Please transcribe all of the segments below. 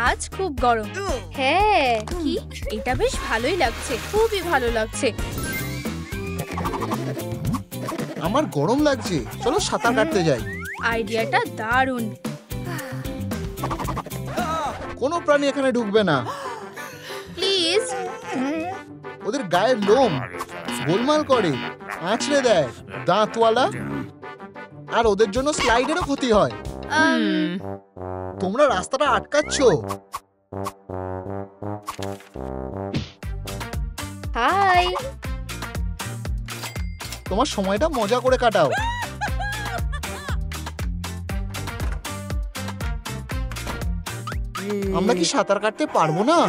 আজ খুব গরম। হ্যাঁ, কি এটা বেশ ভালোই লাগছে, খুবই ভালো লাগছে। আমার গরম লাগছে, চলো সাঁতার কাটতে যাই। আইডিয়াটা দারুণ। কোনো প্রাণী এখানে ঢুকবে না প্লিজ। ওদের গায়ের লোম গোলমাল করে, আঁচড়ে দেয়, দাঁতওয়ালা, আর ওদের জন্য স্লাইডেরও ক্ষতি হয়। তোমরা রাস্তাটা আটকাচ্ছ। হাই। তোমার সময়টা মজা করে কাটাও। আমরা কি সাঁতার কাটতে পারবো না?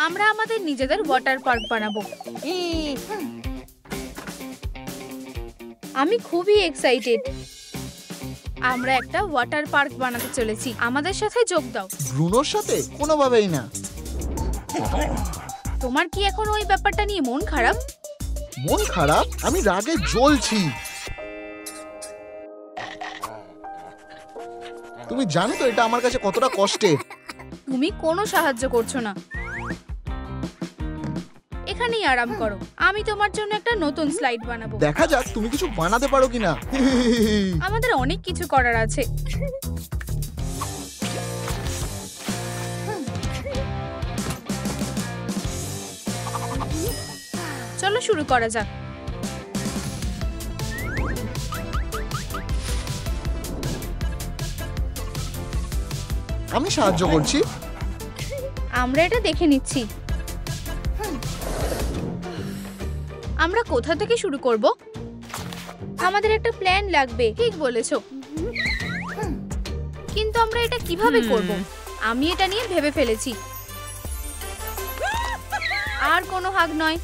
আমরা আমাদের নিজেদের ওয়াটার পার্ক বানাবো। আমি খুবই এক্সাইটেড। আমরা একটা ওয়াটার পার্ক বানাতে চলেছি, আমাদের সাথে যোগ দাও। ব্রুনোর সাথে? কোনোভাবেই না। তোমার কি এখন ওই ব্যাপারটা নিয়ে মন খারাপ? মন খারাপ? আমি রাগে জ্বলছি। তুমি জানো তো এটা আমার কাছে কতটা কষ্টের। তুমি কোনো সাহায্য করছো না। এখানেই আরাম করো, আমি তোমার জন্য একটা নতুন স্লাইড বানাবো। দেখা যাক তুমি কিছু বানাতে পারো কিনা। আমাদের অনেক কিছু করার আছে। চলো শুরু করা যাক। আমি সাহায্য করছি। আমরা এটা দেখে নিচ্ছি। আমরা কোথা থেকে শুরু করব? আমাদের একটা প্ল্যান লাগবে। ঠিক বলেছো, কিন্তু আমরা এটা কিভাবে করব? আমি এটা নিয়ে ভেবে ফেলেছি। আর কোনো হাগ নয়।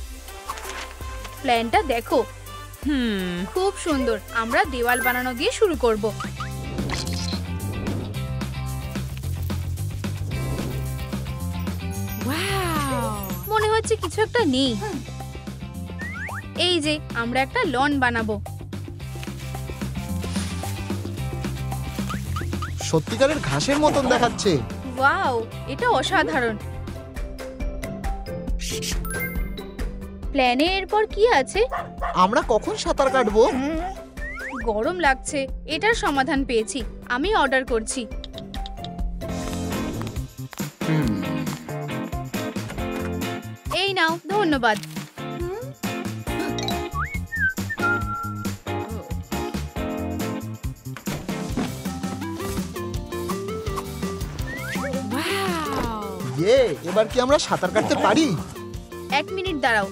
প্ল্যানটা দেখো, খুব সুন্দর। আমরা দেওয়াল বানানো দিয়ে শুরু করব। মনে হচ্ছে কিছু একটা নেই। এই যে আমরা একটা লন বানাবো। সত্যিকারের ঘাসের মতন দেখাচ্ছে। ওয়াও, এটা অসাধারণ। প্ল্যানে এরপর কি আছে? আমরা কখন সাঁতার কাটবো? গরম লাগছে, এটার সমাধান পেয়েছি। আমি অর্ডার করছি। এই নাও, ধন্যবাদ। এবার কি আমরা সাঁতার কাটতে পারি? 1 মিনিট দাঁড়াও,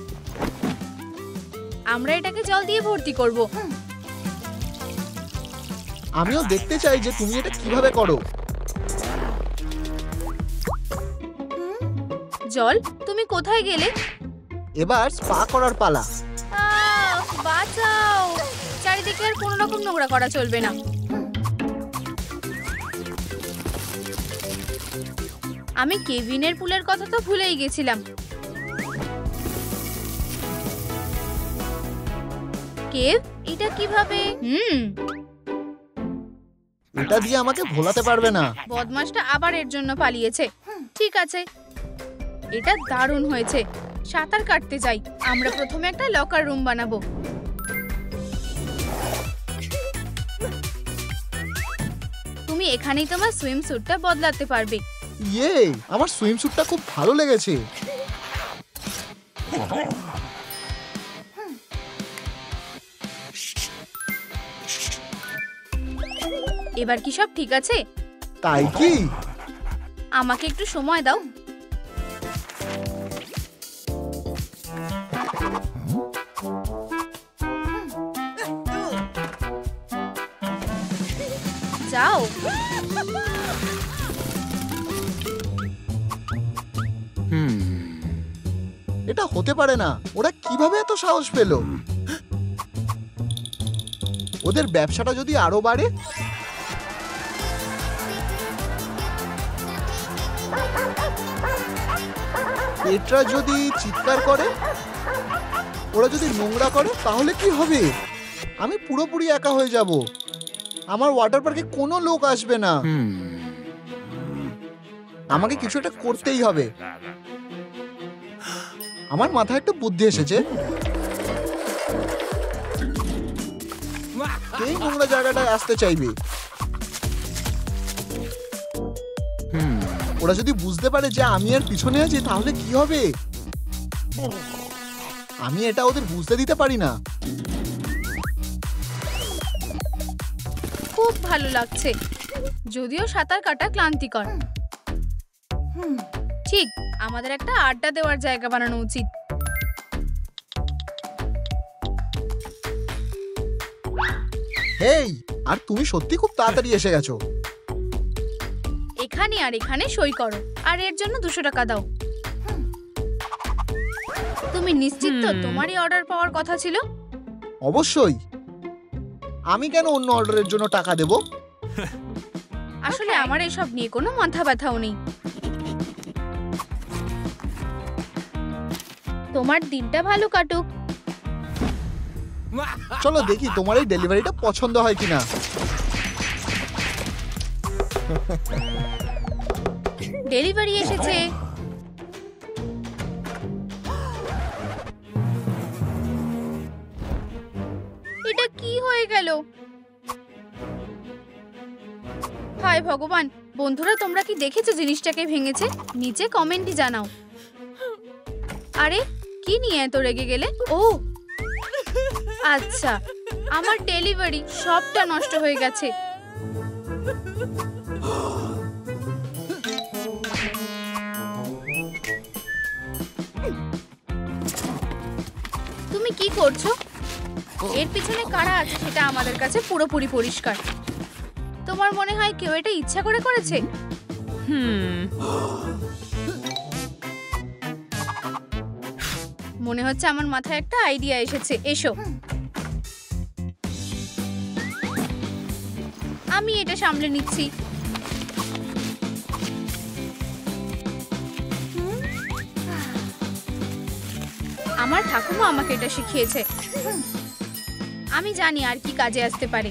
আমরা এটাকে জল দিয়ে ভর্তি করব। আমিও দেখতে চাই যে তুমি এটা কিভাবে করো। জল, তুমি কোথায় গেলে? এবার স্পা করার পালা। বাঁচাও, চারিদিকে আর কোনো রকম নোংরা করা চলবে না। আমি কেভিনের পুলের কথা তো ভুলেই গেছিলাম। কেভ, এটা কিভাবে? এটা দিয়ে আমাকে ভোলাতে পারবে না। বদমাশটা আবার এর জন্য পালিয়েছে। ঠিক আছে, এটা দারুণ হয়েছে। সাঁতার কাটতে যাই। আমরা প্রথমে একটা লকার রুম বানাবো। তুমি এখানেই তোমার সুইমস্যুটটা বদলাতে পারবে। আমার সুইমস্যুটটা খুব ভালো লেগেছে। এবার কি সব ঠিক আছে? তাই কি? আমাকে একটু সময় দাও। যাও। এটা হতে পারে না। ওরা কিভাবে এত সাহস পেল? ওদের ব্যবসাটা যদি আরো বাড়ে। পেট্রা যদি চিৎকার করে, ওরা যদি নোংরা করে, তাহলে কি হবে? আমি পুরোপুরি একা হয়ে যাব। আমার ওয়াটার পার্কে কোনো লোক আসবে না। আমাকে কিছু একটা করতেই হবে। আমার মাথায় একটা বুদ্ধি এসেছে। এই নোংরা জায়গাটায় আসতে চাইবে। ওরা যদি বুঝতে পারে যে আমি আর পিছনে আছি তাহলে কি হবে? আমি এটা ওদের বুঝতে দিতে পারি না। খুব ভালো লাগছে, যদিও সাঁতার কাটা ক্লান্তিকর। ঠিক, আমাদের একটা আড্ডা দেওয়ার জায়গা বানানো উচিত। হেই, আর তুমি সত্যি খুব তাড়াতাড়ি এসে গেছো। এখানে আর এখানে সই করো, আর এর জন্য 200 টাকা দাও। তুমি নিশ্চিত তো তোমারই অর্ডার পাওয়ার কথা ছিল? অবশ্যই। আমি কেন অন্য অর্ডারের জন্য টাকা দেব? আসলে আমার এসব নিয়ে কোনো মাথা ব্যথাও নেই। তোমার দিনটা ভালো কাটুক। চলো দেখি তোমার এই ডেলিভারিটা পছন্দ হয় কিনা। ডেলিভারি এসেছে। এটা কি হয়ে গেল? হায় ভগবান, বন্ধুরা তোমরা কি দেখেছো জিনিসটাকে ভেঙেছে? নিচে কমেন্টে জানাও। আরে কি নিয়ে এত রেগে গেলে? ও আচ্ছা, আমার ডেলিভারি সবটা নষ্ট হয়ে গেছে। তুমি কি করছো? এর পিছনে কারা আছে সেটা আমাদের কাছে পুরোপুরি পরিষ্কার। তোমার মনে হয় কেউ এটা ইচ্ছা করে করেছে? মনে হচ্ছে আমার মাথায় একটা আইডিয়া এসেছে। এসো, আমি এটা সামলে নিচ্ছি। আমার ঠাকুমা আমাকে এটা শিখিয়েছে। আমি জানি আর কি কাজে আসতে পারে।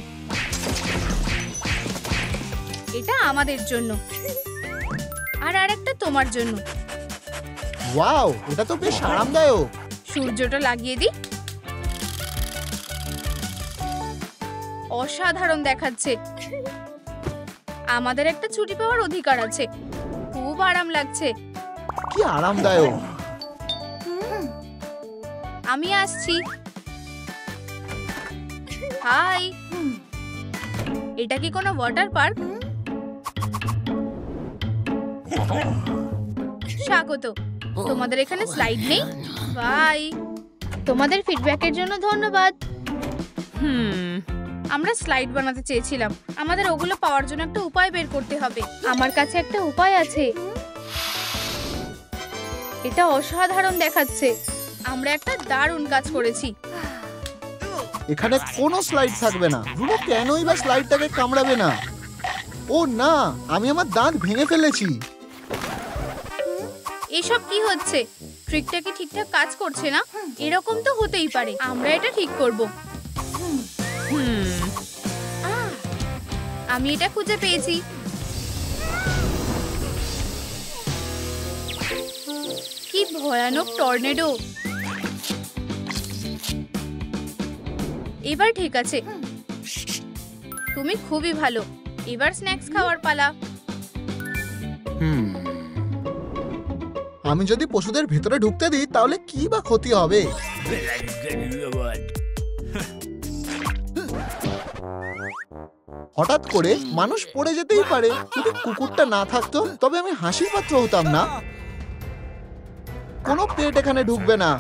এটা আমাদের জন্য, আর আরেকটা তোমার জন্য। ওয়াও, এটা তো বেশ আরামদায়ক। সূর্যটা লাগিয়ে দিই। অসাধারণ দেখাচ্ছে। আমাদের একটা ছুটি পাওয়ার অধিকার আছে। খুব আরাম লাগছে। কি আরামদায়ক। আমি আসছি। হাই, এটা কি কোনো ওয়াটার পার্ক? স্বাগত। তোমাদের এখানে স্লাইড নেই? বাই। তোমাদের ফিডব্যাকের জন্য ধন্যবাদ। আমরা স্লাইড বানাতে চেয়েছিলাম। আমাদের ওগুলো পাওয়ার জন্য একটা উপায় বের করতে হবে। আমার কাছে একটা উপায় আছে। এটা অসাধারণ দেখাচ্ছে। আমরা একটা দারুণ কাজ করেছি। এখানে কোনো স্লাইড থাকবে না। রুমো কেনই বা স্লাইডটাকে কামড়াবে না? ও না, আমি আমার দাঁত ভেঙে ফেলেছি। এসব কি হচ্ছে? ট্রিকটা কি ঠিকঠাক কাজ করছে না? এরকম তো হতেই পারে। আমরা এটা ঠিক করব। আমি এটা খুঁজে পেয়েছি। কি ভয়ানক টর্নেডো! এবার ঠিক আছে। তুমি খুবই ভালো। এবার স্ন্যাক্স খাওয়ার পালা। আমি যদি পশুদের ভেতরে ঢুকতে দিই তাহলে কি বা ক্ষতি হবে? হঠাৎ করে মানুষ পড়ে যেতেই পারে। যদি কুকুরটা না থাকতো তবে আমি হাসির পাত্র হতাম না। কোনো পেট এখানে ঢুকবে না।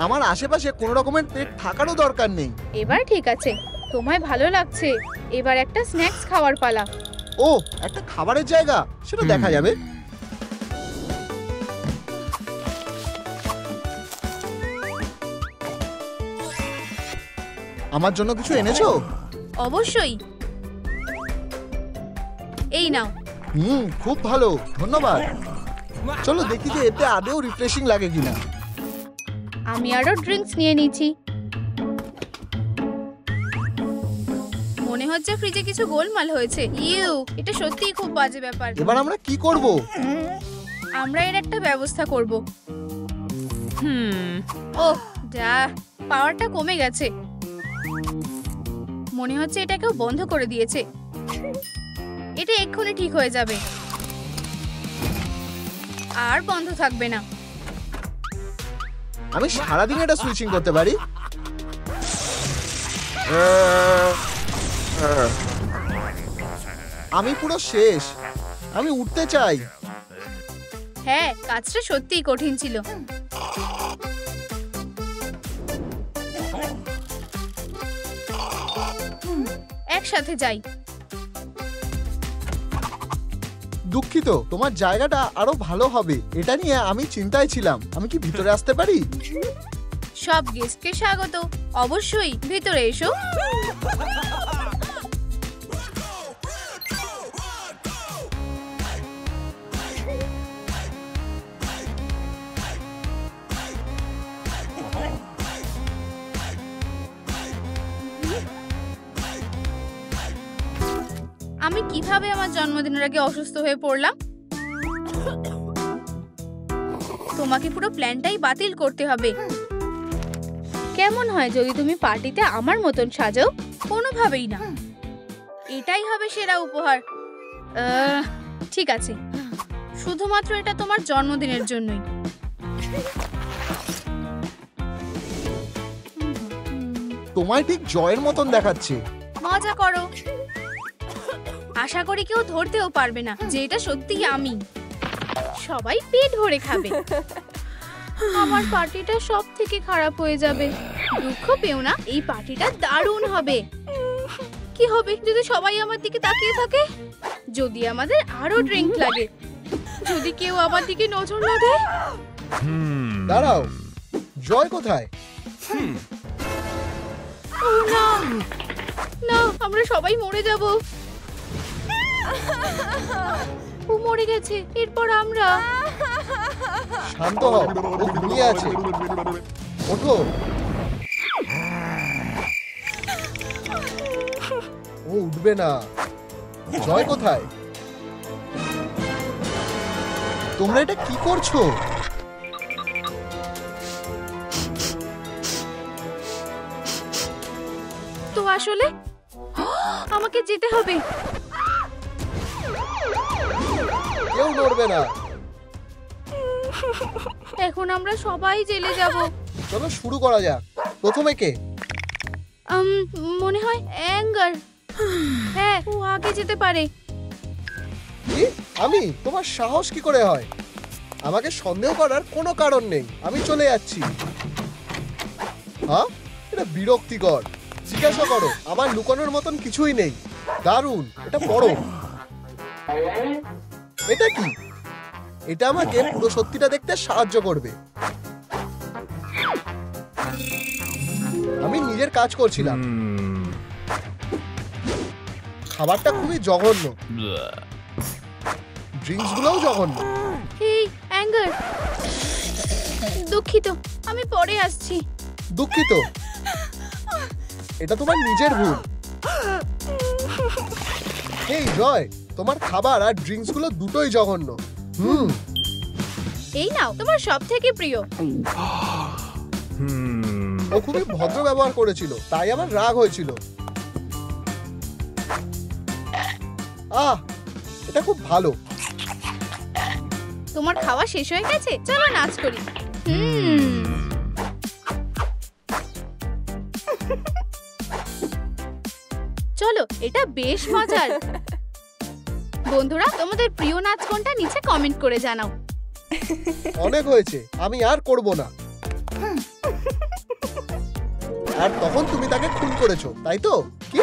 আমার আশেপাশে কোনো রকমের পেট থাকারও দরকার নেই। এবার ঠিক আছে। তোমায় ভালো লাগছে। এবার একটা স্ন্যাক্স খাওয়ার পালা। ও, একটা খাবারের জায়গা, সেটা দেখা যাবে। আমার জন্য কিছু এনেছো? অবশ্যই। এই নাও। খুব ভালো, ধন্যবাদ। চলো দেখি যে এতে আদৌ রিফ্রেশিং লাগে কিনা। আমি আরো ড্রিঙ্কস নিয়ে নিয়েছি। মনে হচ্ছে ফ্রিজে কিছু গোলমাল হয়েছে। ইউ, এটা সত্যিই খুব বাজে ব্যাপার। এবার আমরা কি করব? আমরা এর একটা ব্যবস্থা করব। ওহ যা, পাওয়ারটা কমে গেছে। মনে হচ্ছে এটা কেউ বন্ধ করে দিয়েছে। এটা এক্ষুনি ঠিক হয়ে যাবে, আর বন্ধ থাকবে না। আমি সারাদিন এটা সুইচিং করতে পারি। আমি পুরো শেষ, আমি উঠতে চাই। হ্যাঁ, কাজটা সত্যিই কঠিন ছিল। একসাথে যাই। দুঃখিত, তোমার জায়গাটা আরো ভালো হবে এটা নিয়ে আমি চিন্তায় ছিলাম। আমি কি ভিতরে আসতে পারি? সব গেস্টকে স্বাগত। অবশ্যই, ভিতরে এসো। আমি কিভাবে আমার জন্মদিনের আগে অসুস্থ হয়ে পড়লাম? তোমাকে পুরো প্ল্যানটাই বাতিল করতে হবে। কেমন হয় যদি তুমি পার্টিতে আমার মতন সাজাও? কোনোভাবেই না। এটাই হবে সেরা উপহার। ঠিক আছে, শুধুমাত্র এটা তোমার জন্মদিনের জন্যই। তোমায় ঠিক জয়ের মতন দেখাচ্ছে। মজা করো। আশা করি কেউ ধরতেও পারবে না যে এটা সত্যিই আমি। সবাই পেট ভরে খাবে। আমার পার্টিটা সব থেকে খারাপ হয়ে যাবে। দুঃখ পেও না, এই পার্টিটা দারুণ হবে। কি হবে যদি সবাই আমার দিকে তাকিয়ে থাকে? যদি আমাদের আরো ড্রিঙ্ক লাগে, যদি কেউ আমার দিকে নজর না দেয়। দাঁড়াও, জয় কোথায়? ও না না, আমরা সবাই মরে যাব। ও মরে গেছে, এরপর আমরা। শান্ত হও, ও ঘুমিয়ে আছে। ওঠো। ও উঠবে না। জয় কোথায়? তোমরা এটা কি করছো? তো আসলে আমাকে যেতে হবে। কেউ নড়বে না। এখন আমরা সবাই জেলে যাব। চলো শুরু করা যাক। প্রথমে কে? মনে হয় অ্যাঙ্গার। হ্যাঁ, ও আগে যেতে পারে। কি? আমি? তোমার সাহস কি করে হয়? আমাকে সন্দেহ করার কোনো কারণ নেই। আমি চলে যাচ্ছি। হ্যাঁ, এটা বিরক্তিকর। জিজ্ঞাসা করো, আমার লুকানোর মতন কিছুই নেই। দারুণ, এটা পড়ো। এটা কি? এটা আমাকে পুরো সত্যিটা দেখতে সাহায্য করবে। আমি নিজের কাজ করছিলাম। খাবারটা খুবই জঘন্য, ড্রিঙ্কস গুলোও জঘন্য। এই অ্যাঙ্গার, দুঃখিত, আমি পরে আসছি। দুঃখিত, এটা তোমার নিজের ভুল। এই জয়, তোমার খাবার আর ড্রিঙ্কস গুলো দুটোই জঘন্য। এই নাও তোমার সবথেকে প্রিয়। ও খুবই ভদ্র ব্যবহার করেছিল, তাই আমার রাগ হয়েছিল। এটা খুব ভালো। তোমার খাওয়া শেষ হয়ে গেছে, চলো নাচ করি। চলো, এটা বেশ মজার। বন্ধুরা, তোমাদের প্রিয় নাচ কোনটা নিচে কমেন্ট করে জানাও। অনেক হয়েছে, আমি আর করব না। আর তখন তুমি তাকে খুন করেছো, তাই তো? কি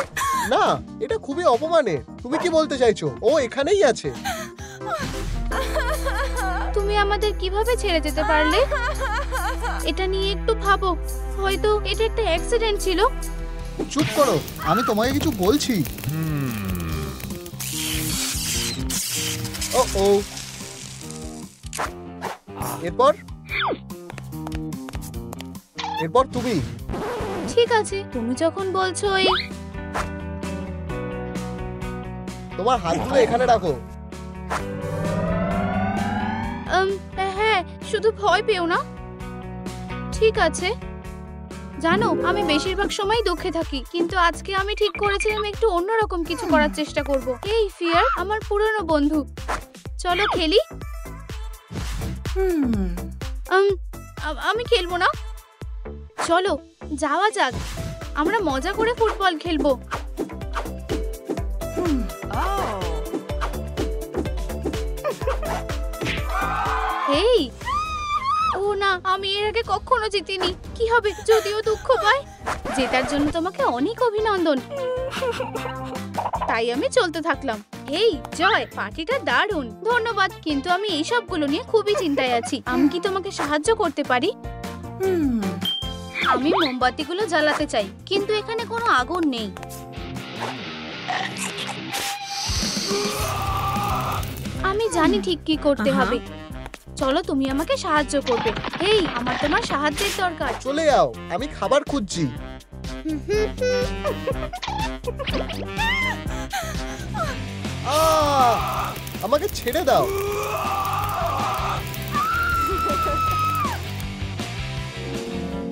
না, এটা খুবই অপমানের। তুমি কি বলতে চাইছো? ও এখানেই আছে। তুমি আমাদের কিভাবে ছেড়ে যেতে পারলে? এটা নিয়ে একটু ভাবো। হয়তো এটা একটা অ্যাক্সিডেন্ট ছিল। চুপ করো, আমি তোমাকে কিছু বলছি। ও এরপর তুমি। ঠিক আছে, তুমি যখন বলছো। তোমার হাতগুলো এখানে রাখো। হ্যাঁ, শুধু ভয় পেও না। ঠিক আছে। জানো, আমি বেশিরভাগ সময় দুঃখে থাকি, কিন্তু আজকে আমি ঠিক করেছিলাম একটু অন্যরকম কিছু করার চেষ্টা করব। এই ফিয়ার আমার পুরনো বন্ধু, চলো খেলি। আমি খেলবো না, চলো যাওয়া যাক, আমরা মজা করে ফুটবল খেলবো। এই, ও না, আমি এর আগে কখনো জিতিনি। কি হবে যদিও দুঃখ পাই? জেতার জন্য তোমাকে অনেক অভিনন্দন। তাই আমি চলতে থাকলাম। এই জয়, পার্টিটা দারুণ, ধন্যবাদ, কিন্তু আমি এই সবগুলো নিয়ে খুবই চিন্তায় আছি। আমি কি তোমাকে সাহায্য করতে পারি? আমি মোমবাতিগুলো জ্বালাতে চাই, কিন্তু এখানে কোনো আগুন নেই। আমি জানি ঠিক কি করতে হবে। চলো, তুমি আমাকে সাহায্য করবে। এই, আমার তোমার সাহায্যের দরকার। চলে যাও, আমি খাবার খুঁজছি। আমাকে ছেড়ে দাও।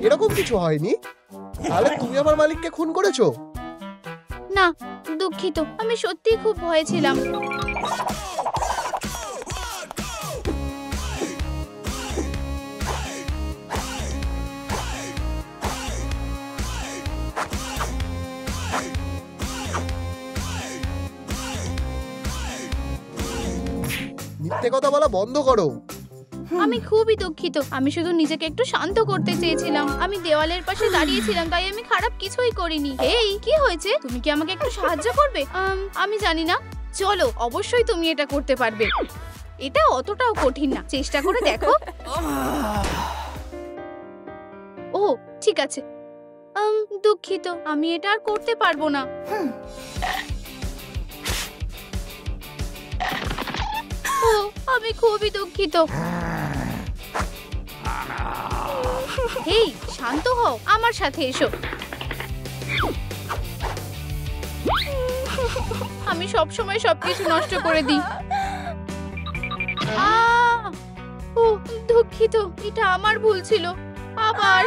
এরকম কিছু হয়নি। তাহলে তুমি আমার মালিককে খুন করেছো? না, দুঃখিত, আমি সত্যিই খুব ভয়ে ছিলাম। মিথ্যে কথা বলা বন্ধ করো। আমি খুবই দুঃখিত, আমি শুধু নিজেকে একটু শান্ত করতে চেয়েছিলাম। আমি দেওয়ালের পাশে দাঁড়িয়েছিলাম, তাই আমি খারাপ কিছুই করিনি। এই, কি হয়েছে? তুমি কি আমাকে একটু সাহায্য করবে? আমি জানি না। চলো, অবশ্যই তুমি এটা করতে পারবে। এটা অতটাও কঠিন না, চেষ্টা করে দেখো। ও ঠিক আছে। দুঃখিত, আমি এটা আর করতে পারবো না। ও, আমি খুবই দুঃখিত। হেই, শান্ত হও, আমার সাথে এসো। আমি সব সময় সবকিছু নষ্ট করে দিই। ও দুঃখিত, এটা আমার ভুল ছিল। আবার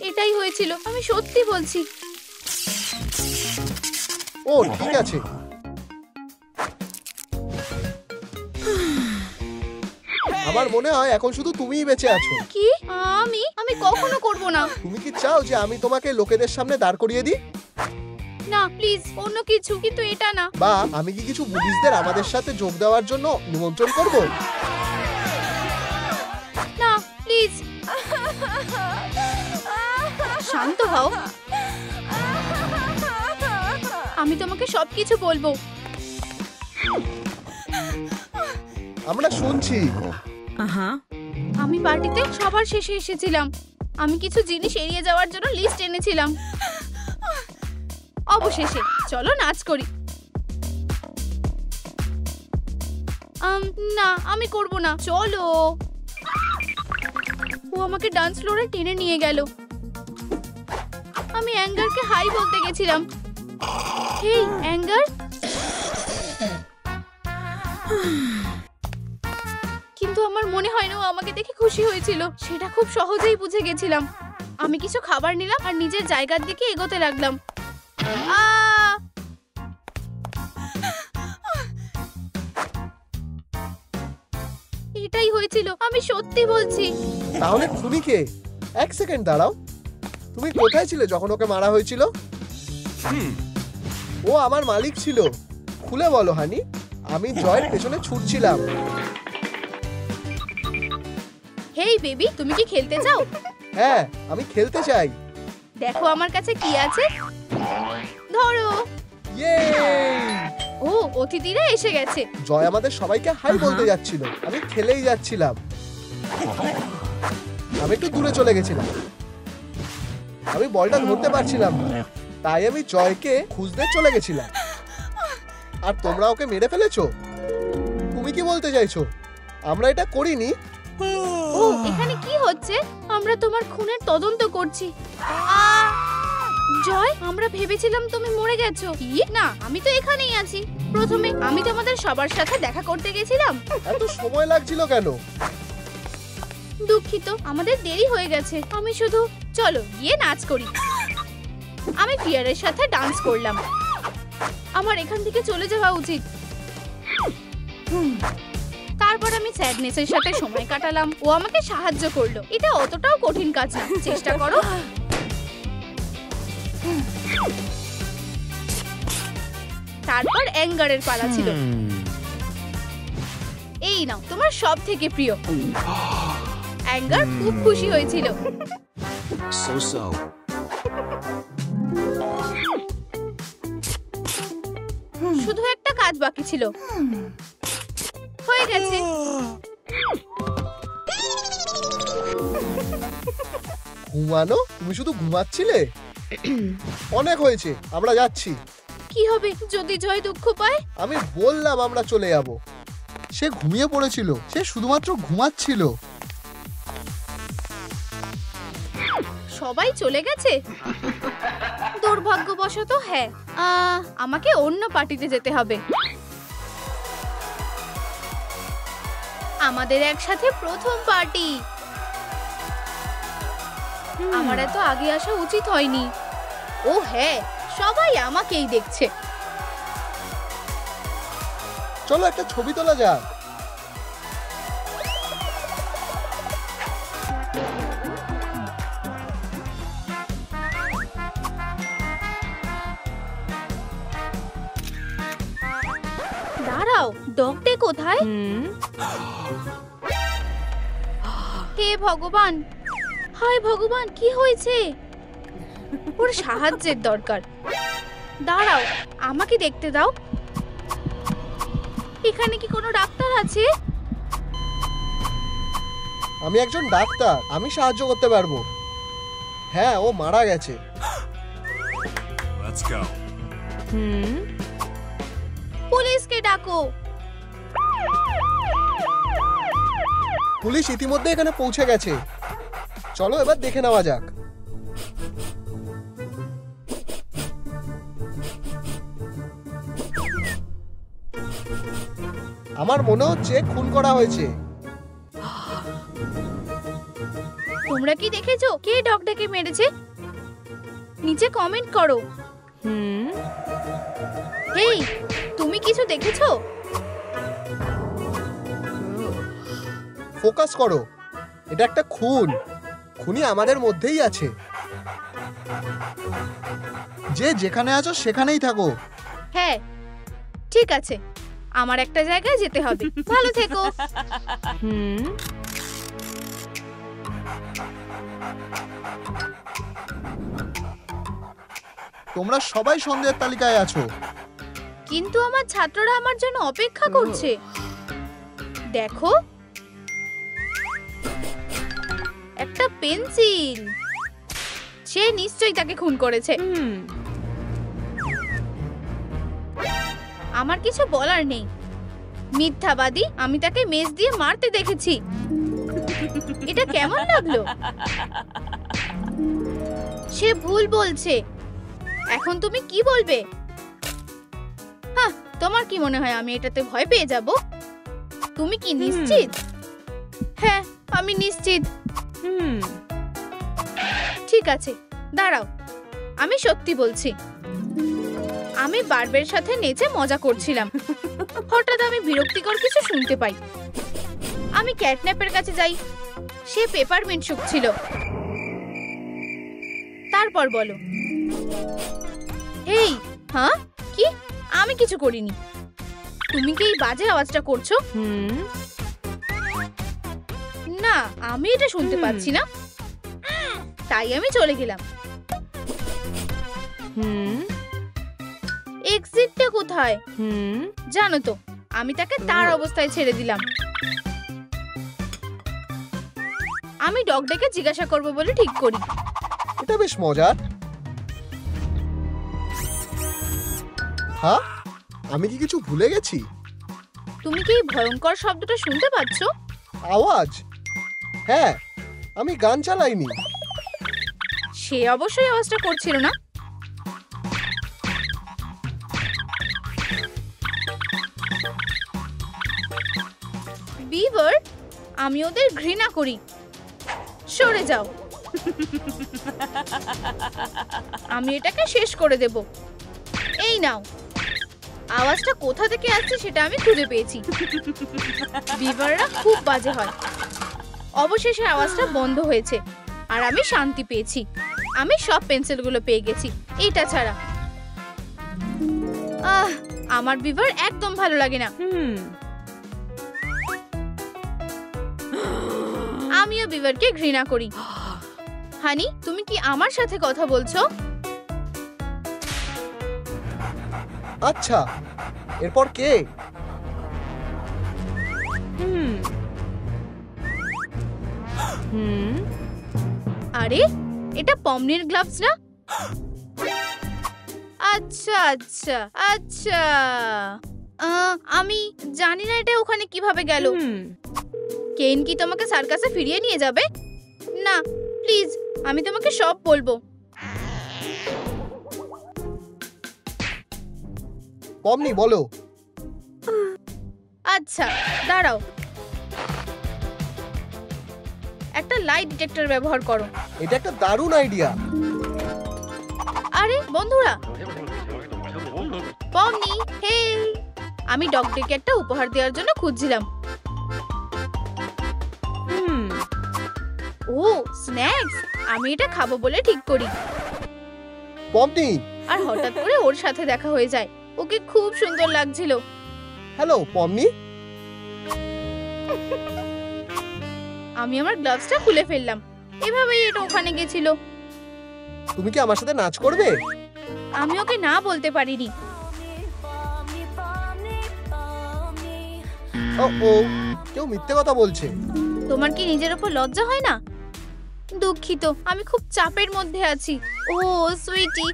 এটাই হয়েছিল, আমি সত্যি বলছি। ও ঠিক আছে। আমার মনে হয় এখন শুধু তুমিই বেঁচে আছো। কি? আমি কখনো করব না। তুমি কি চাও যে আমি তোমাকে লোকেদের সামনে দাঁড় করিয়ে দিই? না প্লিজ, অন্য কিছু, কিন্তু এটা না। বা আমি কি কিছু বুদ্ধিস্টদের আমাদের সাথে যোগ দেওয়ার জন্য নিমন্ত্রণ করব? না প্লিজ, শান্ত হও। আমি তোমাকে সবকিছু বলবো। আমরা শুনছি। আমি পার্টিতে সবার শেষে এসেছিলাম। আমি কিছু জিনিস এড়িয়ে যাওয়ার জন্য লিস্ট এনেছিলাম। অবশেষে চলো নাচ করি। না, আমি করব না। চলো। ও আমাকে ডান্স ফ্লোরে টেনে নিয়ে গেল। আমি অ্যাঙ্গারকে হাই বলতে গেছিলাম। হেই অ্যাঙ্গার। কিন্তু আমার মনে হয় না ও আমাকে দেখে খুশি হয়েছিল। সেটা খুব সহজেই বুঝে গেছিলাম। আমি কিছু খাবার নিলাম আর নিজের জায়গার দিকে এগোতে লাগলাম। এটাই হয়েছিল, আমি সত্যি বলছি। তাহলে খুনি কে? এক সেকেন্ড দাঁড়াও, তুমি কোথায় ছিলে যখন ওকে মারা হয়েছিল? ও আমার মালিক ছিল। খুলে বলো হানি। আমি জয়ের পেছনে ছুটছিলাম। হেই বেবি, তুমি কি খেলতে চাও? হ্যাঁ, আমি খেলতে চাই। দেখো আমার কাছে কি আছে, ধরো। ইয়ে! ও, অতিথিরা এসে গেছে। জয় আমাদের সবাইকে হাই বলতে যাচ্ছিল। আমি খেলেই যাচ্ছিলাম। আমি একটু দূরে চলে গেছিলাম। আমি বলটা ধরতে পারছিলাম না, তাই আমি জয়কে খুঁজতে চলে গেছিলাম। আর তোমরা ওকে মেরে ফেলেছো। তুমি কি বলতে চাইছো আমরা এটা করিনি? ও এখানে কি হচ্ছে? আমরা তোমার খুনের তদন্ত করছি। আহ! জয়, আমরা ভেবেছিলাম তুমি মরে গেছো। কি না, আমি তো এখানেই আছি। প্রথমে আমি তোমাদের সবার সাথে দেখা করতে গেছিলাম। এত সময় লাগছিল কেন? দুঃখিত, আমাদের দেরি হয়ে গেছে। আমি শুধু চলো গিয়ে নাচ করি। আমি পিয়ারের সাথে ডান্স করলাম। আমার এখান থেকে চলে যাওয়া উচিত। তারপর আমি স্যাডনেসের সাথে সময় কাটালাম। ও আমাকে সাহায্য করলো। এটা অতটাও কঠিন কাজ না, চেষ্টা করো। তারপর অ্যাঙ্গারের পালা ছিল। এই নাও তোমার সব থেকে প্রিয়। অ্যাঙ্গার খুব খুশি হয়েছিল। So. শুধু একটা কাজ বাকি ছিল। হয়ে গেছে। ঘুমানো? তুমি শুধু ঘুমাচ্ছিলে? অনেক হয়েছে, আমরা যাচ্ছি। কি হবে যদি জয় দুঃখ পায়? আমি বললাম আমরা চলে যাব। সে ঘুমিয়ে পড়েছিল, সে শুধুমাত্র ঘুমাচ্ছিল। সবাই চলে গেছে? দুর্ভাগ্যবশত হ্যাঁ। আমাকে অন্য পার্টিতে যেতে হবে। আমাদের একসাথে প্রথম পার্টি। আমার এত আগে আসা উচিত হয়নি। ও হ্যাঁ, সবাই আমাকেই দেখছে। চলো একটা ছবি তোলা যাক। দাঁড়াও, ডগটে কোথায়? হে ভগবান, হায় ভগবান, কি হয়েছে? ওর সাহায্যের দরকার। দাঁড়াও, আমাকে দেখতে দাও। এখানে কি কোনো ডাক্তার আছে? আমি একজন ডাক্তার, আমি সাহায্য করতে পারবো। হ্যাঁ, ও মারা গেছে। Let's go. পুলিশকে ডাকো। পুলিশ ইতিমধ্যে এখানে পৌঁছে গেছে। চলো এবার দেখে নেওয়া যাক। আমার মনে হচ্ছে খুন করা হয়েছে। তোমরা কি দেখেছো কে ডগটাকে মেরেছে? নিচে কমেন্ট করো। হেই, তুমি কিছু দেখেছো? ফোকাস করো, এটা একটা খুন। খুনি আমাদের মধ্যেই আছে। যে যেখানে আছো সেখানেই থাকো। হ্যাঁ ঠিক আছে, আমার একটা জায়গায় যেতে হবে। ভালো থেকো। তোমরা সবাই সন্দেহের তালিকায় আছো। কিন্তু আমার ছাত্ররা আমার জন্য অপেক্ষা করছে। দেখো, একটা পেন্সিল। সে নিশ্চয়ই তাকে খুন করেছে। আমার কিছু বলার নেই। মিথ্যাবাদী, আমি তাকে মেজ দিয়ে মারতে দেখেছি। এটা কেমন লাগলো? সে ভুল বলছে। এখন তুমি কি বলবে? হ্যাঁ, তোমার কি মনে হয় আমি এটাতে ভয় পেয়ে যাব? তুমি কি নিশ্চিত? হ্যাঁ, আমি নিশ্চিত। ঠিক আছে, দাঁড়াও, আমি সত্যি বলছি। আমি বার্বের সাথে নেচে মজা করছিলাম। হঠাৎ আমি বিরক্তিকর কিছু শুনতে পাই। আমি ক্যাটন্যাপের কাছে যাই। সে পেপারমিন্ট শুকছিল। তারপর বলো। এই, হ্যাঁ কি? আমি কিছু করিনি। তুমি কি এই বাজে আওয়াজটা করছো? না, আমি এটা শুনতে পাচ্ছি না। তাই আমি চলে গেলাম। এক্সিটটা কোথায়? জানো তো, আমি তাকে তার অবস্থায় ছেড়ে দিলাম। আমি ডগটাকে জিজ্ঞাসা করব বলে ঠিক করি। এটা বেশ মজার। হ্যাঁ, আমি কি কিছু ভুলে গেছি? তুমি কি এই ভয়ঙ্কর শব্দটা শুনতে পাচ্ছ? আওয়াজ? হ্যাঁ, আমি গান চালাইনি। সে অবশ্যই আওয়াজটা করছিল না। বিভার, আমি ওদের ঘৃণা করি। সরে যাও। আমি এটাকে শেষ করে দেব। এই নাও। আওয়াজটা কোথা থেকে আসছে সেটা আমি খুঁজে পেয়েছি। বিভাররা খুব বাজে হয়। অবশেষে আওয়াজটা বন্ধ হয়েছে আর আমি শান্তি পেয়েছি। আমি সব পেন্সিলগুলো পেয়ে গেছি, এইটা ছাড়া। আমার বিভার একদম ভালো লাগে না। আমিও বিভারকে ঘৃণা করি। হানি, তুমি কি আমার সাথে কথা বলছো? আচ্ছা, এরপর কে? আরে, এটা পমনির গ্লাভস না? আচ্ছা আচ্ছা আচ্ছা, আমি জানি না এটা ওখানে কিভাবে গেল। কেন কি তোমাকে সার্কাসে ফিরিয়ে নিয়ে যাবে? না প্লিজ, আমি তোমাকে সব বলবো। পমনি, বলো। আচ্ছা দাঁড়াও, একটা লাইট ডিটেক্টর ব্যবহার করো। এটা একটা দারুণ আইডিয়া। আরে বন্ধুরা, পমনি, হে, আমি ডগটাকে একটা উপহার দেওয়ার জন্য খুঁজছিলাম। ও স্ন্যাক্স, আমি এটা খাবো বলে ঠিক করি। পমনি, আর হঠাৎ করে ওর সাথে দেখা হয়ে যায়। ওকে খুব সুন্দর লাগছিল। হ্যালো পমনি। আমি আমার গ্লাভসটা খুলে ফেললাম। এভাবেই এটা ওখানে গেছিল। তুমি কি আমার সাথে নাচ করবে? আমি ওকে না বলতে পারিনি। ও, কেউ মিথ্যে কথা বলছে। তোমার কি নিজের উপর লজ্জা হয় না? দুঃখিত, আমি খুব চাপের মধ্যে আছি। ও সুইটি,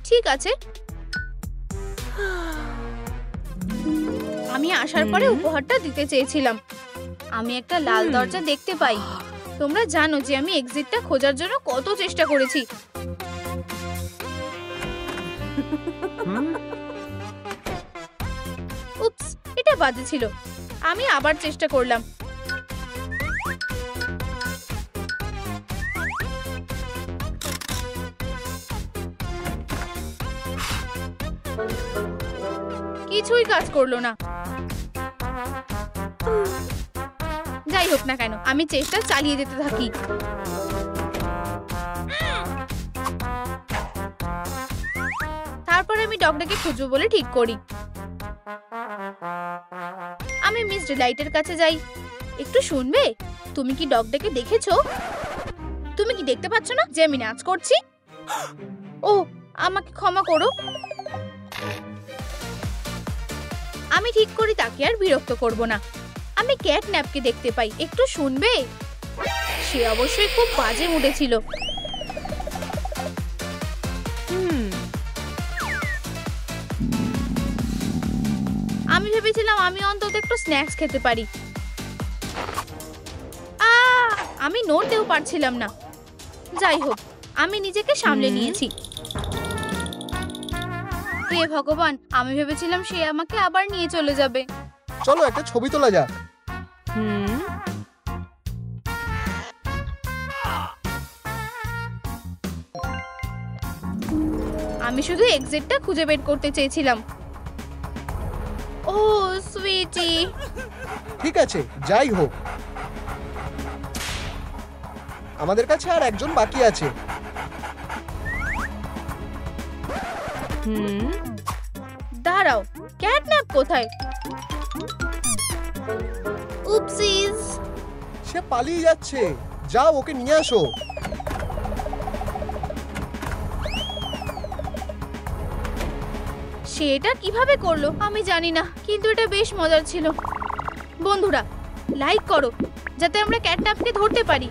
ঠিক আছে। আমি আসার পরে উপহারটা দিতে চেয়েছিলাম। আমি একটা লাল দরজা দেখতে পাই। তোমরা জানো যে আমি এক্সিটটা খোঁজার জন্য কত চেষ্টা করেছি। উপস, এটা বাজে ছিল। আমি আবার চেষ্টা করলাম। কিছুই কাজ করলো না। যাই হোক না কেন, আমি চেষ্টা চালিয়ে যেতে থাকি। তারপর আমি ডগটাকে খুঁজবো বলে ঠিক করি। আমি মিস ডিলাইটের কাছে যাই। একটু শুনবে? তুমি কি ডগটাকে দেখেছো? তুমি কি দেখতে পাচ্ছ না যে আমি নাচ করছি? ও, আমাকে ক্ষমা করো। আমি ঠিক করি তাকে আর বিরক্ত করব না। আমি ক্যাটন্যাপকে দেখতে পাই। একটু শুনবে? সে অবশ্যই খুব বাজে মুডে ছিল। আমি ভেবেছিলাম আমি অন্তত একটু স্ন্যাক্স খেতে পারি। আমি নড়তেও পারছিলাম না। যাই হোক, আমি নিজেকে সামলে নিয়েছি। হে ভগবান, আমি ভেবেছিলাম সে আমাকে আবার নিয়ে চলে যাবে। চলো একটা ছবি তোলা যাক। আমি শুধু এক্সিটটা খুঁজে বের করতে চেয়েছিলাম। ও সুইটি। ঠিক আছে, যাই হোক, আমাদের কাছে আর একজন বাকি আছে। দাঁড়াও, ক্যাটন্যাপ কোথায়? উপসিস। সে পালিয়ে যাচ্ছে। যাও ওকে নিয়ে আসো। সে এটা কিভাবে করলো আমি জানি না, কিন্তু এটা বেশ মজার ছিল। বন্ধুরা, লাইক করো যাতে আমরা ক্যাটন্যাপকে ধরতে পারি।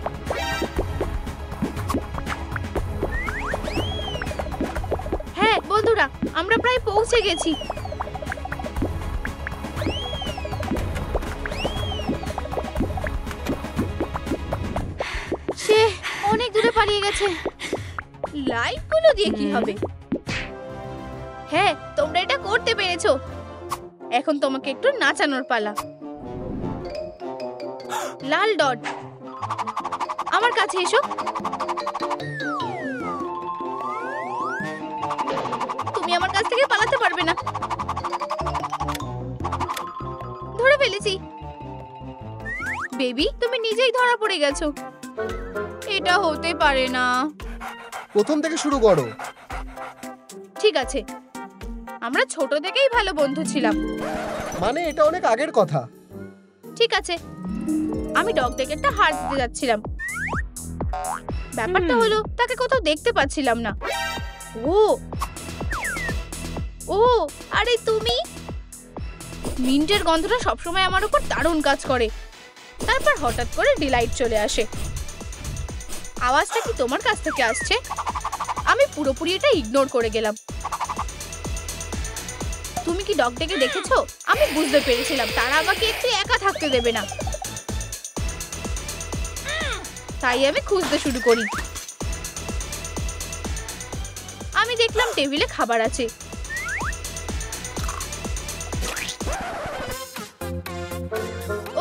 হ্যাঁ বন্ধুরা, আমরা প্রায় পৌঁছে গেছি। পালিয়ে গেছে। লাইটগুলো দিয়ে কি হবে? হ্যাঁ, তোমরা এটা করতে পেরেছো। এখন তোমাকে একটু নাচানোর পালা। লাল ডট, আমার কাছে এসো। তুমি আমার কাছ থেকে পালাতে পারবে না। ধরে ফেলেছি। বেবি, তুমি নিজেই ধরা পড়ে গেছো। এটা হতে পারে না। প্রথম থেকে শুরু করো। ঠিক আছে, আমরা ছোট থেকেই ভালো বন্ধু ছিলাম। মানে এটা অনেক আগের কথা। ঠিক আছে, আমি ডগ ডেকেরটা হার দিতে যাচ্ছিলাম। ব্যাপারটা হলো তাকে কোথাও দেখতে পাচ্ছিলাম না। ও ও আরে তুমি। মিন্টের গন্ধটা সবসময় আমার উপর দারুণ কাজ করে। তারপর হঠাৎ করে ডিলাইট চলে আসে। আওয়াজটা কি তোমার কাছ থেকে আসছে? আমি পুরোপুরি এটা ইগনোর করে গেলাম। তুমি কি ডগ ডেকে দেখেছো? আমি বুঝতে পেরেছিলাম তারা আমাকে একটু একা থাকতে দেবে না, তাই আমি খুঁজতে শুরু করি। আমি দেখলাম টেবিলে খাবার আছে।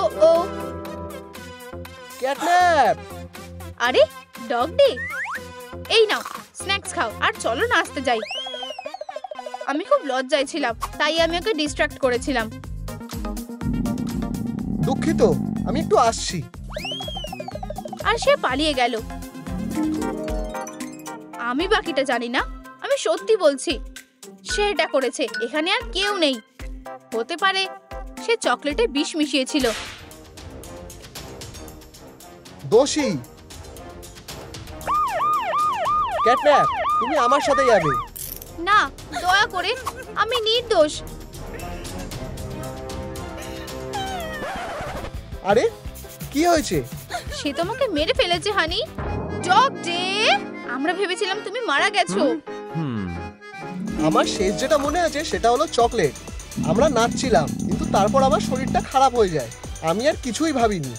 ও ও, ক্যাটন্যাপ! আরে ডগ ডে, এই নাও স্ন্যাক্স খাও আর চলো নাচতে যাই। আমি খুব লজ্জায় ছিলাম, তাই আমি ওকে ডিস্ট্রাক্ট করেছিলাম। দুঃখিত, আমি একটু আসছি। আর সে পালিয়ে গেল। আমি বাকিটা জানি না, আমি সত্যি বলছি সে এটা করেছে। এখানে আর কেউ নেই। হতে পারে সে চকলেটে বিষ মিশিয়েছিল। দোষী ক্যাটন্যাপ, তুমি আমার সাথে যাবে। না, দয়া করে, আমি নির্দোষ। আরে কি হয়েছে? সে তোমাকে মেরে ফেলেছে হানি। ডগ ডে, আমরা ভেবেছিলাম তুমি মারা গেছো। আমার শেষ যেটা মনে আছে সেটা হলো চকলেট। আমরা নাচছিলাম, কিন্তু তারপর আমার শরীরটা খারাপ হয়ে যায়। আমি আর কিছুই ভাবিনি।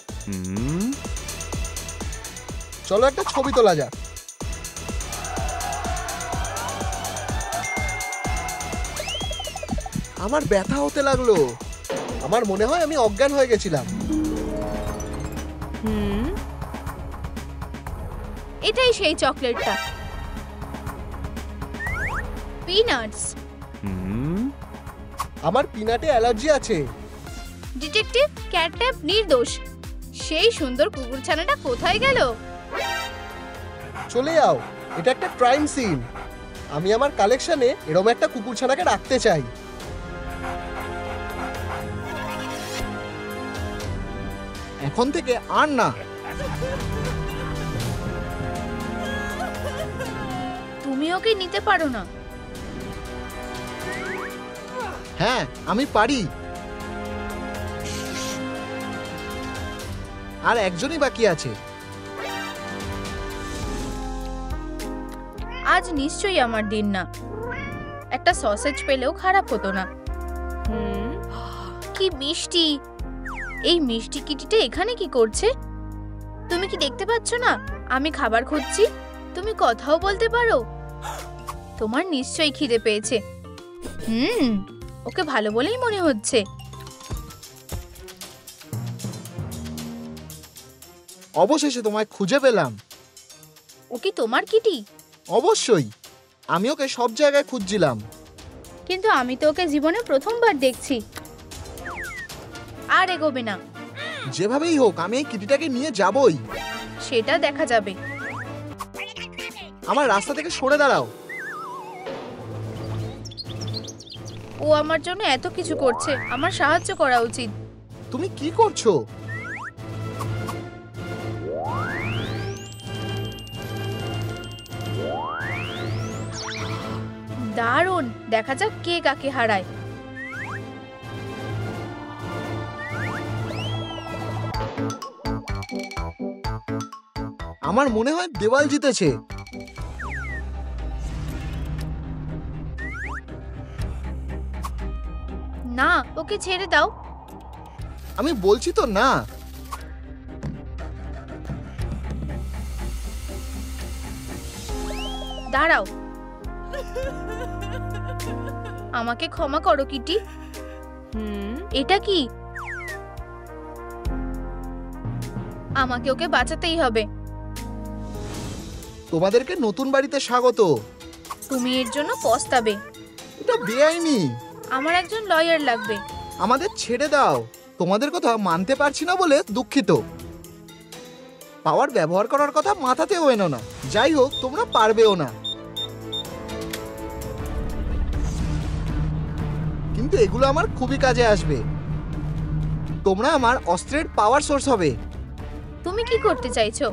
চলো একটা ছবি তোলা যাক। আমার ব্যথা হতে লাগলো। আমার মনে হয় আমি অজ্ঞান হয়ে গেছিলাম। এটাই সেই চকলেটটা। পিনাটস। আমার পিনাটে অ্যালার্জি আছে। ডিটেকটিভ ক্যাটন্যাপ নির্দোষ। সেই সুন্দর কুকুরছানাটা কোথায় গেল? চলে যাও, এটা একটা ক্রাইম সিন। আমি আমার কালেকশনে এরকম একটা কুকুরছানাকে রাখতে চাই। এখন থেকে আর না। তুমি ওকে নিতে পারো না। হ্যাঁ, আমি পারি। আর একজনই বাকি আছে। আজ নিশ্চয়ই আমার দিন না। একটা সসেজ পেলেও খারাপ হতো না। কি মিষ্টি! এই মিষ্টি কিটিটা এখানে কি করছে? তুমি কি দেখতে পাচ্ছ না আমি খাবার খুঁজছি? তুমি কথাও বলতে পারো। তোমার নিশ্চয়ই খিদে পেয়েছে। ওকে ভালো বলেই মনে হচ্ছে। অবশেষে তোমায় খুঁজে পেলাম। ও কি তোমার কিটি? অবশ্যই, আমি ওকে সব জায়গায় খুঁজছিলাম। কিন্তু আমি তো ওকে জীবনে প্রথমবার দেখছি। আর এগোবে না। যেভাবেই হোক আমি এই কিটিটাকে নিয়ে যাবই। সেটা দেখা যাবে। আমার রাস্তা থেকে সরে দাঁড়াও। ও আমার জন্য এত কিছু করছে, আমার সাহায্য করা উচিত। তুমি কি করছো? দারুণ, দেখা যাক কে কাকে হারায়। আমার মনে হয় দেওয়াল জিতেছে। না, ওকে ছেড়ে দাও। আমি বলছি তো না। দাঁড়াও, আমাকে ক্ষমা করো কিটি। এটা কি? আমাকে ওকে বাঁচাতেই হবে। তোমাদেরকে নতুন বাড়িতে স্বাগত। তুমি এর জন্য পস্তাবে। এটা বেআইনি। আমার একজন লয়ার লাগবে। আমাদের ছেড়ে দাও। তোমাদের কথা মানতে পারছি না বলে দুঃখিত। পাওয়ার ব্যবহার করার কথা মাথাতেও এনো না। যাই হোক, তোমরা পারবেও না। কিন্তু এগুলো আমার খুবই কাজে আসবে। তোমরা আমার অস্ত্রের পাওয়ার সোর্স হবে। তুমি কি করতে চাইছো?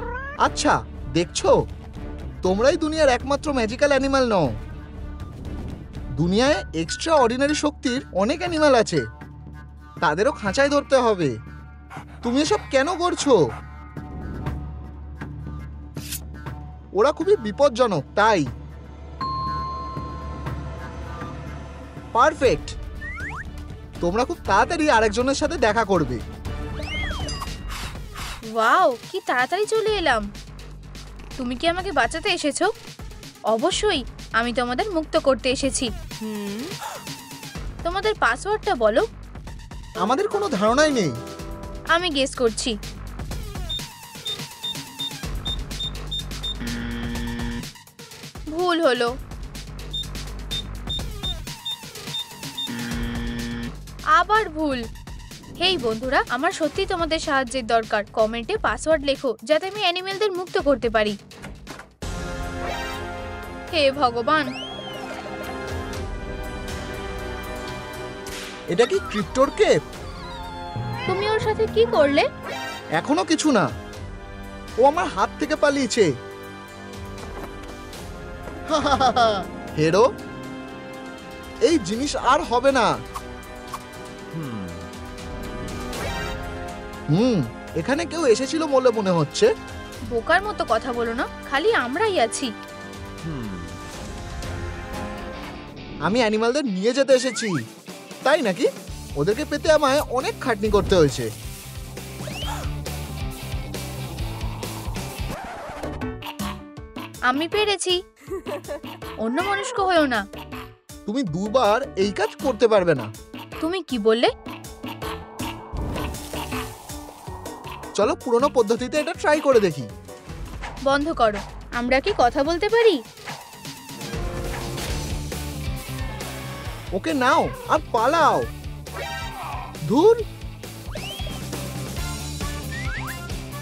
আচ্ছা, দেখছো, তোমরাই দুনিয়ার একমাত্র ম্যাজিক্যাল অ্যানিমাল নও। দুনিয়ায় এক্সট্রা অর্ডিনারি শক্তির অনেক অ্যানিমাল আছে, তাদেরও খাঁচায় ধরতে হবে। তুমি এসব কেন করছো? ওরা খুবই বিপজ্জনক, তাই। পারফেক্ট। তোমরা খুব তাড়াতাড়ি আরেকজনের সাথে দেখা করবে। ওয়াও, কি তাড়াতাড়ি চলে এলাম। তুমি কি আমাকে বাঁচাতে এসেছো? অবশ্যই, আমি তোমাদের মুক্ত করতে এসেছি। তোমাদের পাসওয়ার্ডটা বলো। আমাদের কোনো ধারণাই নেই। আমি গেস করছি। ভুল হলো। আবার ভুল। হেই বন্ধুরা, আমার সত্যি তোমাদের সাহায্যের দরকার। কমেন্টে পাসওয়ার্ড লেখো যাতে আমি অ্যানিমেলদের মুক্ত করতে পারি। হে ভগবান। এটা কি ক্রিপ্টোর কেপ? তুমি ওর সাথে কি করলে? এখনো কিছু না। ও আমার হাত থেকে পালিয়েছে। হেরো, এই জিনিস আর হবে না। এখানে কেউ এসেছিল বলে মনে হচ্ছে। বোকার মতো কথা বলো না, খালি আমরাই আছি। আমি অ্যানিমালদের নিয়ে যেতে এসেছি। তাই নাকি? ওদেরকে পেতে আমায় অনেক খাটনি করতে হয়েছে। আমি পেরেছি। অন্য মনস্ক হয়েও না। তুমি দুবার এই কাজ করতে পারবে না। তুমি কি বললে? চলো পুরোনো পদ্ধতিতে এটা ট্রাই করে দেখি। বন্ধ করো। আমরা কি কথা বলতে পারি? ওকে নাও আর পালাও। ধুর,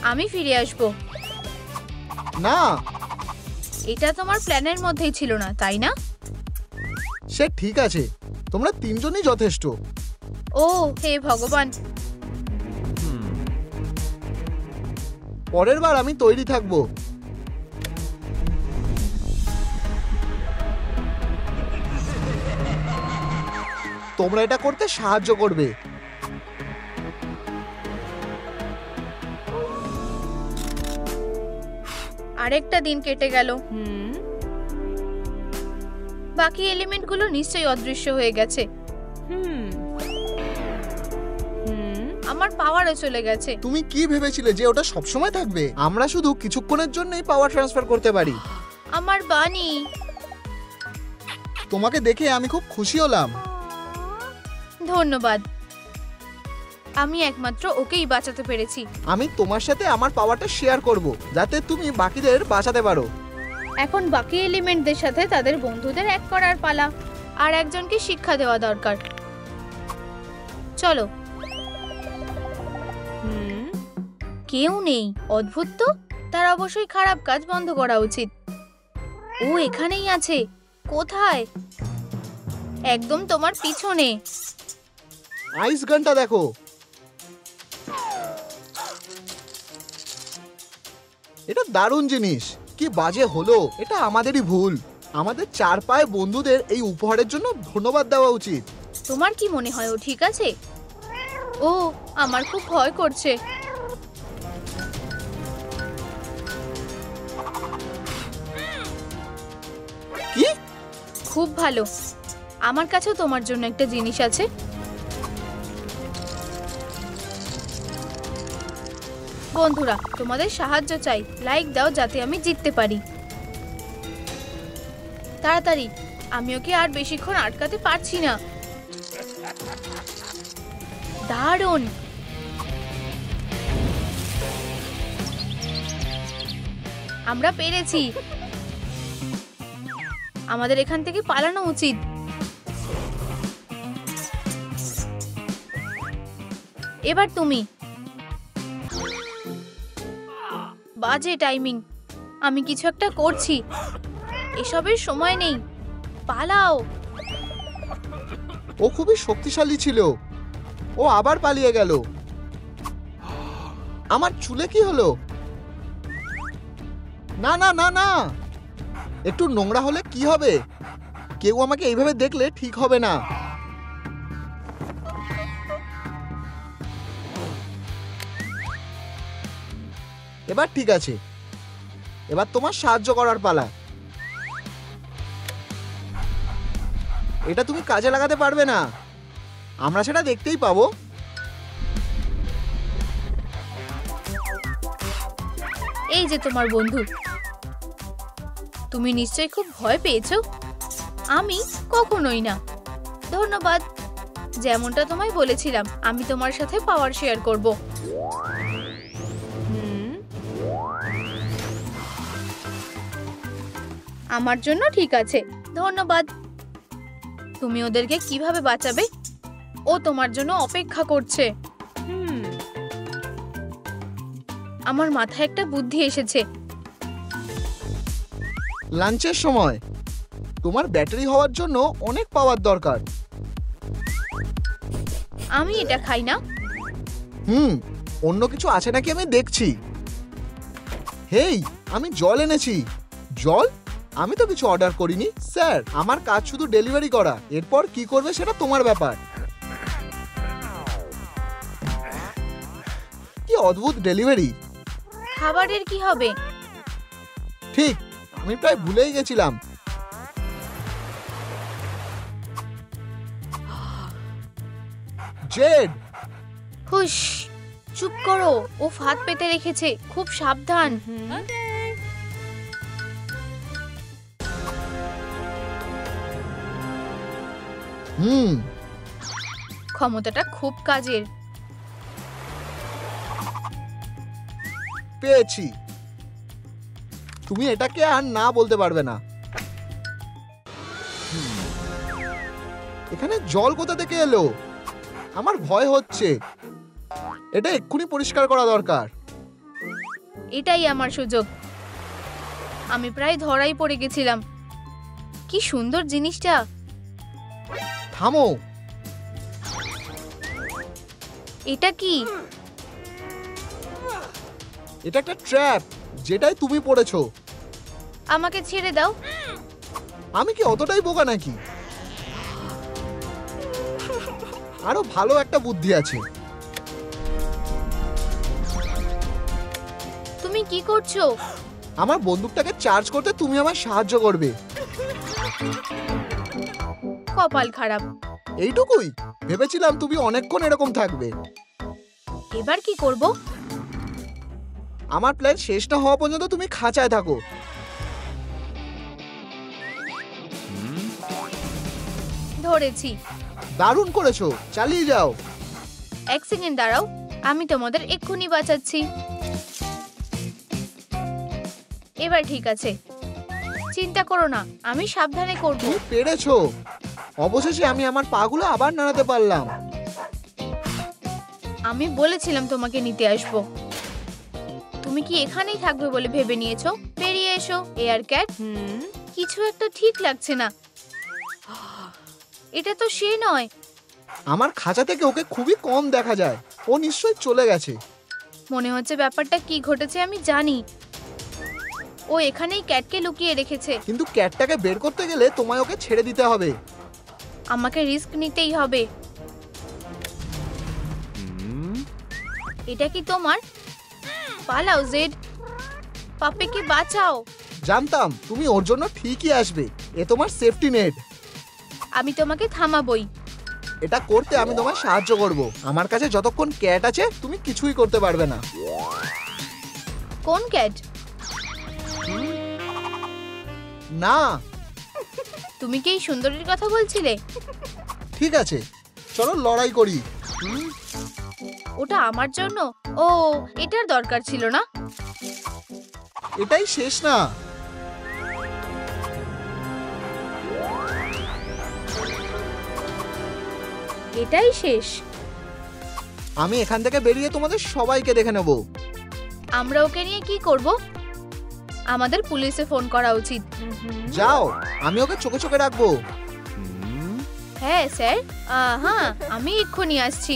আমি ফিরে আসবো। না, এটা তোমার প্ল্যানের মধ্যেই ছিল না, তাই না? সে ঠিক আছে, তোমরা তিনজনই যথেষ্ট। ও হে ভগবান। পরের বার আমি তৈরি থাকবো। তোমরা এটা করতে সাহায্য করবে। আরেকটা দিন কেটে গেল। বাকি এলিমেন্টগুলো নিশ্চয়ই অদৃশ্য হয়ে গেছে। আমার পাওয়ারও চলে গেছে। তুমি কি ভেবেছিলে যে ওটা সবসময় থাকবে? আমরা শুধু কিছুক্ষণের জন্যই পাওয়ার ট্রান্সফার করতে পারি। আমার বানি। তোমাকে দেখে আমি খুব খুশি হলাম। ধন্যবাদ। আমি একমাত্র ওকেই বাঁচাতে পেরেছি। আমি তোমার সাথে আমার পাওয়ারটা শেয়ার করব, যাতে তুমি বাকিদের বাঁচাতে পারো। এখন বাকি এলিমেন্টদের সাথে তাদের বন্ধুদের এক করার পালা। আর একজনকে শিক্ষা দেওয়া দরকার। চলো। কেউ নেই। অদ্ভুত তো। তার অবশ্যই খারাপ কাজ বন্ধ করা উচিত। ও এখানেই আছে। কোথায়? একদম তোমার পিছনে। আইস গানটা দেখো। এটা দারুণ জিনিস। কি বাজে হলো। এটা আমাদেরই ভুল। আমাদের চার পায়ে বন্ধুদের এই উপহারের জন্য ধন্যবাদ দেওয়া উচিত। তোমার কি মনে হয় ও ঠিক আছে? ও, আমার খুব ভয় করছে। কি? খুব ভালো। আমার কাছেও তোমার জন্য একটা জিনিস আছে। বন্ধুরা, তোমাদের সাহায্য চাই। লাইক দাও যাতে আমি জিততে পারি। তাড়াতাড়ি, আমি ওকে আর বেশিক্ষণ আটকাতে পারছি না। দারুণ! আমরা পেরেছি। আমাদের এখান থেকে পালানো উচিত। এবার তুমি। বাজে টাইমিং। আমি কিছু একটা করছি। এসবের সময় নেই, পালাও। ও খুবই শক্তিশালী ছিল, ও আবার পালিয়ে গেল। আমার চুলে কি হলো? না না না না, একটু নোংরা হলে কি হবে? কেউ আমাকে এইভাবে দেখলে ঠিক হবে না। এবার ঠিক আছে, এবার তোমার সাহায্য করার পালা। এটা তুমি কাজে লাগাতে পারবে না, আমরা সেটা দেখতেই পাবো। এই যে তোমার বন্ধু। তুমি নিশ্চয়ই খুব ভয় পেয়েছো। আমি কখনোই না। ধন্যবাদ। যেমনটা তোমায় বলেছিলাম, আমি তোমার সাথে পাওয়ার শেয়ার করব। আমার জন্য ঠিক আছে, ধন্যবাদ। তুমি ওদেরকে কিভাবে বাঁচাবে? ও তোমার জন্য অপেক্ষা করছে। আমার মাথায় একটা বুদ্ধি এসেছে। লাঞ্চের সময় তোমার ব্যাটারি হওয়ার জন্য অনেক পাওয়ার দরকার। আমি এটা খাই না। অন্য কিছু আছে নাকি আমি দেখছি। হেই, আমি জল এনেছি। জল? আমি তো কিছু অর্ডার করিনি স্যার। আমার কাজ শুধু ডেলিভারি করা। এরপর কি করবে সেটা তোমার ব্যাপার। কি অদ্ভুত ডেলিভারি। খাবারের কি হবে? ঠিক, আমি প্রায় ভুলেই গেছিলাম। জেড, হুশ, চুপ করো। ও ফাঁদ পেতে রেখেছে, খুব সাবধান। ক্ষমতাটা খুব কাজের। পেয়েছি। তুমি এটাকে আর না বলতে পারবে না। এখানে জল কোথা থেকে এলো? আমার ভয় হচ্ছে। এটা এক্ষুনি পরিষ্কার করা দরকার। এটাই আমার সুযোগ। আমি প্রায় ধরাই পড়ে গেছিলাম। কি সুন্দর জিনিসটা। থামো। এটা কি? এটা একটা ট্র্যাপ, যেটাই তুমি পড়েছো। আমাকে ছেড়ে দাও। আমি কি অতটাই বোকা নাকি? আরো ভালো একটা বুদ্ধি আছে। তুমি কি করছো? আমার বন্দুকটাকে চার্জ করতে তুমি আমায় সাহায্য করবে। কপাল খারাপ। এইটুকুই? ভেবেছিলাম তুমি অনেকক্ষণ এরকম থাকবে। এবার কি করব? আমার প্ল্যান শেষ না হওয়া পর্যন্ত তুমি খাঁচায় থাকো। ধরেছি। দারুণ করেছো, চালিয়ে যাও। এক সেকেন্ড দাঁড়াও, আমি তোমাদের এক্ষুনি বাঁচাচ্ছি। এবার ঠিক আছে, চিন্তা করো না, আমি সাবধানে করব। তুমি পেরেছো। অবশেষে আমি আমার পাগুলো আবার নাড়াতে পারলাম। আমি বলেছিলাম তোমাকে নিতে আসবো। তুমি কি এখানেই থাকবে বলে ভেবে নিয়েছো? বেরিয়ে এসো এয়ার ক্যাট। কিছু একটা ঠিক লাগছে না। এটা তো সে নয়। আমার খাঁচা থেকে ওকে খুবই কম দেখা যায়। ও নিশ্চয়ই চলে গেছে। মনে হচ্ছে ব্যাপারটা কি ঘটেছে আমি জানি। ও এখানেই ক্যাটকে লুকিয়ে রেখেছে। কিন্তু ক্যাটটাকে বের করতে গেলে তোমায় ওকে ছেড়ে দিতে হবে। আমাকে রিস্ক নিতেই হবে। এটা কি তোমার? পালাও জেড, পাপ্পিকে বাঁচাও। জানতাম তুমি ওর জন্য ঠিকই আসবে। এ তোমার সেফটি নেট। আমি তোমাকে থামাবই। এটা করতে আমি তোমায় সাহায্য করব। আমার কাছে যতক্ষণ ক্যাট আছে তুমি কিছুই করতে পারবে না। কোন ক্যাট? না, তুমি কি এই সুন্দরীর কথা বলছিলে? ঠিক আছে, চলো লড়াই করি। ওটা আমার জন্য? ও, এটার দরকার ছিল না। এটাই শেষ না। এটাই শেষ। আমি এখান থেকে বেরিয়ে তোমাদের সবাইকে দেখে নেব। আমরা ওকে নিয়ে কি করব? আমাদের পুলিশে ফোন করা উচিত। যাও, আমি ওকে চোখে চোখে রাখবো। হ্যাঁ স্যার, হ্যাঁ আমি এক্ষুনি আসছি।